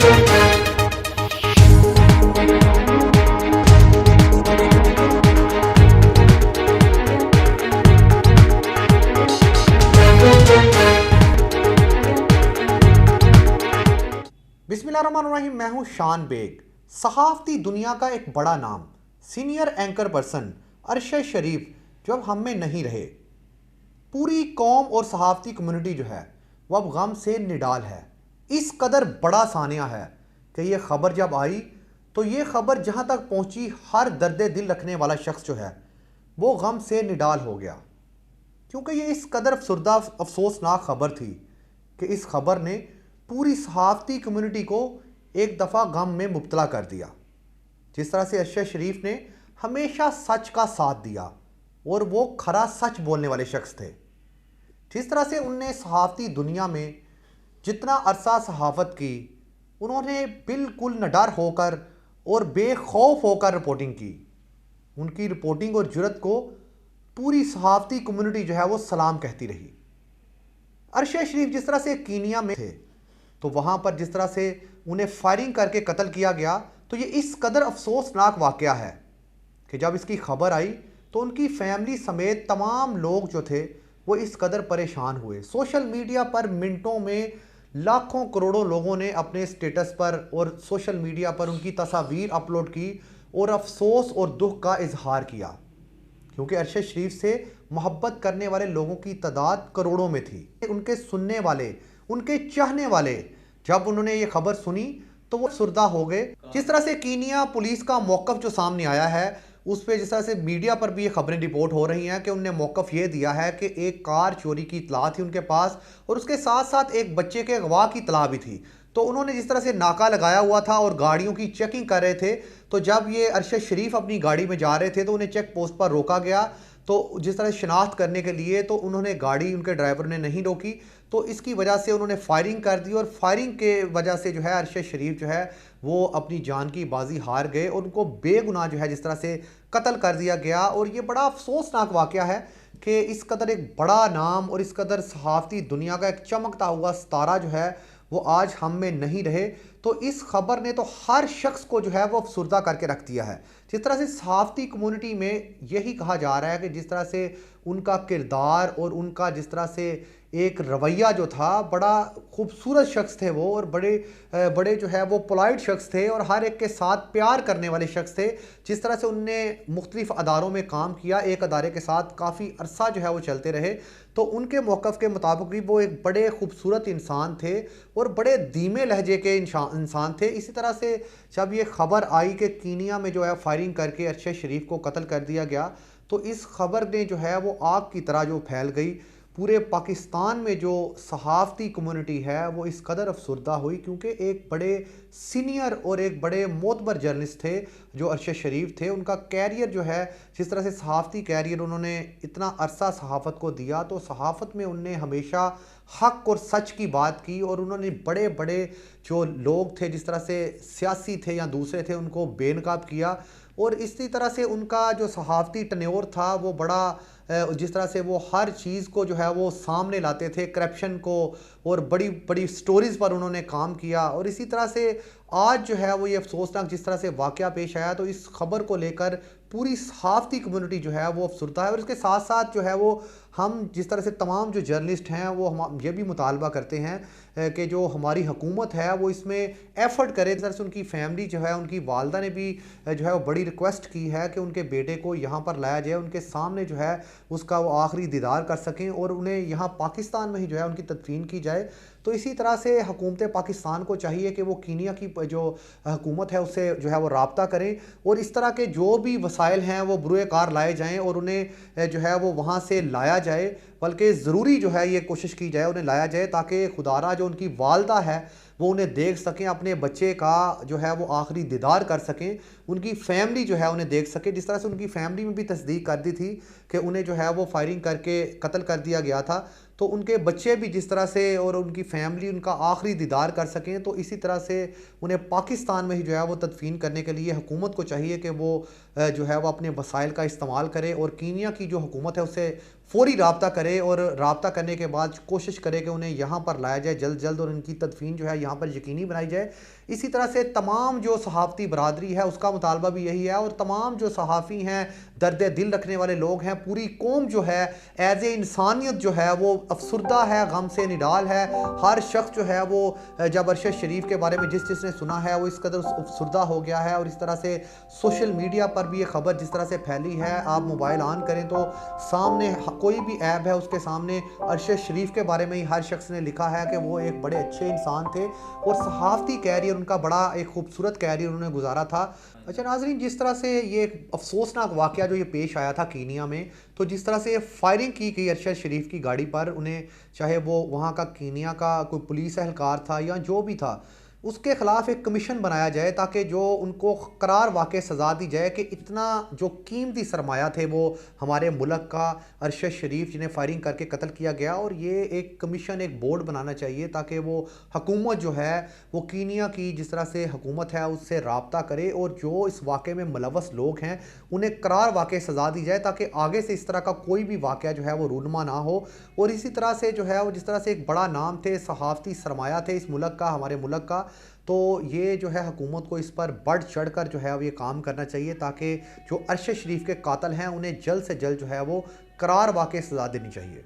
बिस्मिल्लाहिर्रहमानिर्रहीम। मैं हूं शान बेग। सहाफ़ती दुनिया का एक बड़ा नाम, सीनियर एंकर पर्सन अरशद शरीफ जब हम में नहीं रहे, पूरी कौम और सहाफ़ती कम्युनिटी जो है वो अब गम से निडाल है। इस कदर बड़ा सानिया है कि ये ख़बर जब आई तो ये ख़बर जहाँ तक पहुँची, हर दर्द दिल रखने वाला शख्स जो है वो गम से निडाल हो गया, क्योंकि ये इस कदर अफसरदा अफसोसनाक ख़बर थी कि इस ख़बर ने पूरी सहाफ़ती कम्युनिटी को एक दफ़ा गम में मुब्तला कर दिया। जिस तरह से अरशद शरीफ ने हमेशा सच का साथ दिया और वो खरा सच बोलने वाले शख्स थे। जिस तरह से उनने सहाफ़ती दुनिया में जितना अरसा सहाफ़त की, उन्होंने बिल्कुल निडर होकर और बेखौफ होकर रिपोर्टिंग की। उनकी रिपोर्टिंग और जुर्रत को पूरी सहाफ़ती कम्युनिटी जो है वो सलाम कहती रही। अरशद शरीफ जिस तरह से कीनिया में थे तो वहाँ पर जिस तरह से उन्हें फायरिंग करके कत्ल किया गया, तो ये इस कदर अफसोसनाक वाक़या है कि जब इसकी खबर आई तो उनकी फैमिली समेत तमाम लोग जो थे वो इस कदर परेशान हुए। सोशल मीडिया पर मिनटों में लाखों करोड़ों लोगों ने अपने स्टेटस पर और सोशल मीडिया पर उनकी तस्वीर अपलोड की और अफसोस और दुख का इजहार किया, क्योंकि अरशद शरीफ से मोहब्बत करने वाले लोगों की तादाद करोड़ों में थी। उनके सुनने वाले, उनके चाहने वाले जब उन्होंने ये खबर सुनी तो वो सुरदा हो गए। जिस तरह से कीनिया पुलिस का मौक़िफ़ जो सामने आया है उस पर जिस तरह से मीडिया पर भी ये खबरें रिपोर्ट हो रही हैं कि उनने मौक़िफ़ ये दिया है कि एक कार चोरी की इत्तला थी उनके पास और उसके साथ साथ एक बच्चे के अगवा की इत्तला भी थी। तो उन्होंने जिस तरह से नाका लगाया हुआ था और गाड़ियों की चेकिंग कर रहे थे, तो जब ये अरशद शरीफ अपनी गाड़ी में जा रहे थे तो उन्हें चेक पोस्ट पर रोका गया। तो जिस तरह शनाख्त करने के लिए तो उन्होंने गाड़ी, उनके ड्राइवर ने नहीं रोकी, तो इसकी वजह से उन्होंने फायरिंग कर दी और फायरिंग के वजह से जो है अरशद शरीफ जो है वो अपनी जान की बाजी हार गए और उनको बेगुनाह जो है जिस तरह से कत्ल कर दिया गया। और ये बड़ा अफसोसनाक वाक़या है कि इस कदर एक बड़ा नाम और इस कदर सहाफ़ती दुनिया का एक चमकता हुआ सितारा जो है वो आज हम में नहीं रहे। तो इस खबर ने तो हर शख्स को जो है वो अफसुर्दा करके रख दिया है। जिस तरह से सहाफ़ती कम्युनिटी में यही कहा जा रहा है कि जिस तरह से उनका किरदार और उनका जिस तरह से एक रवैया जो था, बड़ा खूबसूरत शख्स थे वो और बड़े जो है वो पोलाइट शख्स थे और हर एक के साथ प्यार करने वाले शख्स थे। जिस तरह से उनने मुख्तलिफ़ अदारों में काम किया, एक अदारे के साथ काफ़ी अरसा जो है वो चलते रहे, तो उनके मौक़िफ़ के मुताबिक भी वो एक बड़े खूबसूरत इंसान थे और बड़े धीमे लहजे के इंसान थे। इसी तरह से जब ये ख़बर आई कि कीनिया में जो है फायरिंग करके अरशद शरीफ को कत्ल कर दिया गया, तो इस खबर ने जो है वो आग की तरह जो फैल गई। पूरे पाकिस्तान में जो सहाफ़ती कम्युनिटी है वो इस कदर अफसुर्दा हुई, क्योंकि एक बड़े सीनियर और एक बड़े मोतबर जर्नलिस्ट थे जो अरशद शरीफ थे। उनका कैरियर जो है, जिस तरह से सहाफ़ती कैरियर उन्होंने इतना अरसा सहाफ़त को दिया, तो सहाफ़त में उनने हमेशा हक़ और सच की बात की और उन्होंने बड़े बड़े जो लोग थे, जिस तरह से सियासी थे या दूसरे थे, उनको बेनकाब किया। और इसी तरह से उनका जो सहाफ़ती टन्योर था वो बड़ा जिस तरह से वो हर चीज़ को जो है वो सामने लाते थे, करप्शन को, और बड़ी बड़ी स्टोरीज़ पर उन्होंने काम किया। और इसी तरह से आज जो है वो ये अफसोसनाक जिस तरह से वाक़या पेश आया, तो इस खबर को लेकर पूरी सहाफ़ती कम्युनिटी जो है वो अफसुर्दा है। और इसके साथ साथ जो है वो हम जिस तरह से तमाम जो जर्नलिस्ट हैं वो हम ये भी मुतालबा करते हैं कि जो हमारी हुकूमत है वो इसमें एफ़र्ट करे। इस तरह से उनकी फ़ैमिली जो है, उनकी वालदा ने भी जो है वो बड़ी रिक्वेस्ट की है कि उनके बेटे को यहाँ पर लाया जाए, उनके सामने जो है उसका वो आखिरी दीदार कर सकें और उन्हें यहाँ पाकिस्तान में ही जो है उनकी तदफीन की जाए। तो इसी तरह से हुकूमत पाकिस्तान को चाहिए कि वो कीनिया की जो हुकूमत है उससे जो है वो राब्ता करें और इस तरह के जो भी वसाइल हैं वो बुरे कार लाए जाएँ और उन्हें जो है वो वहाँ से लाया जाए। बल्कि ज़रूरी जो है ये कोशिश की जाए, उन्हें लाया जाए, ताकि खुदारा जो उनकी वालदा है वो उन्हें देख सकें, अपने बच्चे का जो है वो आखिरी दीदार कर सकें, उनकी फ़ैमिली जो है उन्हें देख सके। जिस तरह से उनकी फ़ैमिली में भी तस्दीक कर दी थी कि उन्हें जो है वो फायरिंग करके कत्ल कर दिया गया था, तो उनके बच्चे भी जिस तरह से और उनकी फैमिली उनका आखिरी दीदार कर सकें, तो इसी तरह से उन्हें पाकिस्तान में ही जो है वो तदफीन करने के लिए हुकूमत को चाहिए कि वो जो है वो अपने वसाइल का इस्तेमाल करे और कीनिया की जो हुकूमत है उससे फ़ौरी राब्ता करे और राब्ता करने के बाद कोशिश करे कि उन्हें यहाँ पर लाया जाए जल्द जल्द और उनकी तदफीन जो है यहाँ पर यकीनी बनाई जाए। इसी तरह से तमाम जो सहाफ़ती बरादरी है उसका मुतालबा भी यही है और तमाम जो सहाफ़ी हैं, दर्द दिल रखने वाले लोग हैं, पूरी कौम जो है एज़ ए इंसानियत जो है वो अफसुर्दा है, गम से निडाल है। हर शख्स जो है वो जब अरशद शरीफ के बारे में जिसने सुना है वो इस कदर अफसुर्दा हो गया है। और इस तरह से सोशल मीडिया पर भी ये खबर जिस तरह से फैली है, आप मोबाइल ऑन करें तो सामने कोई भी ऐप है उसके सामने अरशद शरीफ के बारे में ही हर शख्स ने लिखा है कि वो एक बड़े अच्छे इंसान थे और सहाफ़ती कैरियर उनका बड़ा एक खूबसूरत कैरियर उन्होंने गुजारा था। अच्छा नाज़रीन, जिस तरह से ये एक अफसोसनाक वाक़या जो ये पेश आया था कीनिया में, तो जिस तरह से फायरिंग की गई अरशद शरीफ की गाड़ी पर, उन्हें चाहे वो वहाँ का कीनिया का कोई पुलिस एहलकार था या जो भी था, उसके ख़िलाफ़ एक कमीशन बनाया जाए ताकि जो उनको करार वाक़ई सज़ा दी जाए कि इतना जो कीमती सरमाया थे वो हमारे मुल्क का अरशद शरीफ जिन्हें फायरिंग करके कत्ल किया गया। और ये एक कमीशन, एक बोर्ड बनाना चाहिए ताकि वो हुकूमत जो है वो कीनिया की जिस तरह से हुकूमत है उससे राब्ता करे और जो इस वाक़े में मुलव्वस लोग हैं उन्हें करार वाक़ई सज़ा दी जाए ताकि आगे से इस तरह का कोई भी वाक़या जो है वो रूनमा ना हो। और इसी तरह से जो है वो जिस तरह से एक बड़ा नाम थे, सहाफ़ती सरमाया थे इस मुल्क का, हमारे मुल्क का, तो ये जो है हुकूमत को इस पर बढ़ चढ़ कर जो है अब ये काम करना चाहिए ताकि जो अरशद शरीफ के कातिल हैं उन्हें जल्द से जल्द जो है वो करार वाक़ई सज़ा देनी चाहिए।